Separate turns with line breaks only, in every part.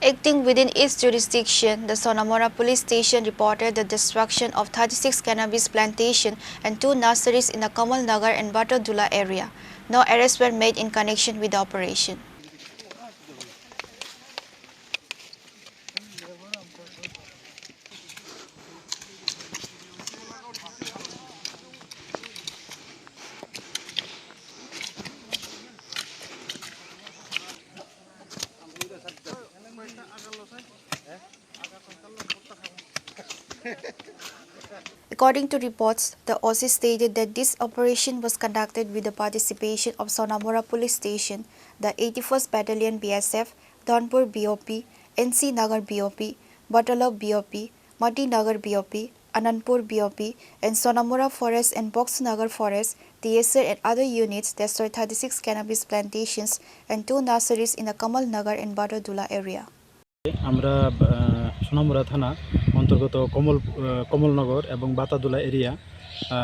Acting within its jurisdiction, the Sonamura police station reported the destruction of 36 cannabis plantations and 2 nurseries in the Kamalnagar and Batadola area. No arrests were made in connection with the operation. According to reports, the OC stated that this operation was conducted with the participation of Sonamura Police Station, the 81st Battalion BSF, Dhanpur BOP, NC Nagar BOP, Batadola BOP, Mati Nagar BOP, Anandpur BOP, and Sonamura Forest and Box Nagar Forest, TSR and other units destroyed 36 cannabis plantations and 2 nurseries in the Kamalnagar and Batadola area.
আমরা সোনামুড়া থানা অন্তর্গত কমলনগর এবং বাতাদোলা area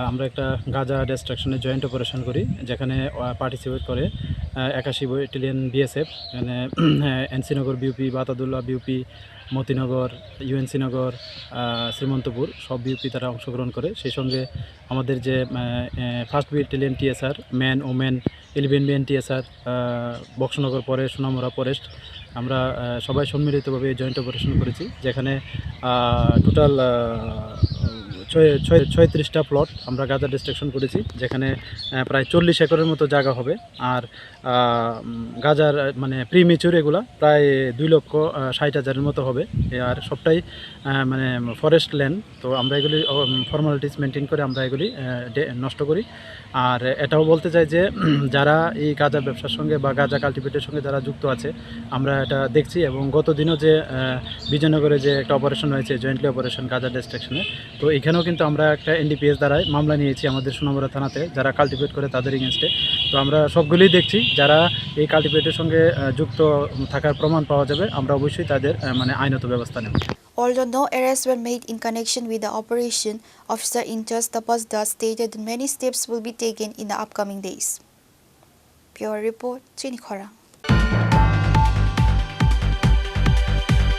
আমরা একটা গাঁজা ডিস্ট্রাকশনের joint operation করি, যেখানে participate করে 81 ব্যাটালিয়ন বিএসএফ, এখানে NC Nagar BOP, Batadola BOP, Motinagar, UNC Nagar, Srimantapur সব বিউপি তারা অংশগ্রহণ করে। সেই সঙ্গে আমাদের যে first battalion TSR, man women 11 BN TSR, Boxanagar forest, Sonamura forest, আমরা সবাই সম্মিলিতভাবে জয়েন্ট অপারেশন করেছি, যেখানে টোটাল 36টা প্লট আমরা গাঁজা ডিস্ট্রাকশন করেছি, যেখানে প্রায় 40 একরের মতো জায়গা হবে। আর গাঁজার মানে প্রিমেচুর এগুলা প্রায় 2,60,000-এর মতো হবে। আর সবটাই মানে ফরেস্ট ল্যান্ড। তো আমরা এগুলি ফর্মালিটিস মেনটেন করে আমরা এগুলি নষ্ট করি। আর এটাও বলতে চাই যে যারা এই গাঁজা ব্যবসার সঙ্গে বা গাঁজা কাল্টিভেটের সঙ্গে যারা যুক্ত আছে, আমরা এটা দেখছি। এবং গত দিনও যে বিজয়নগরে যে একটা অপারেশন হয়েছে, জয়েন্টলি অপারেশন গাঁজা ডিস্ট্রাকশনে, তো এখানেও কিন্তু আমরা একটা এনডিপিএস দ্বারাই মামলা নিয়েছি আমাদের সোনামুড়া থানাতে, যারা কাল্টিভেট করে তাদের এগেনস্টে। তো আমরা সবগুলোই দেখছি, যারা এই কাল্টিভেটের সঙ্গে যুক্ত থাকার প্রমাণ পাওয়া যাবে, আমরা অবশ্যই তাদের মানে আইনত ব্যবস্থা নেব।
Although no arrests were made in connection with the operation, Officer in charge Tapas Das stated that many steps will be taken in the upcoming days. Pure report, Chini Khorang.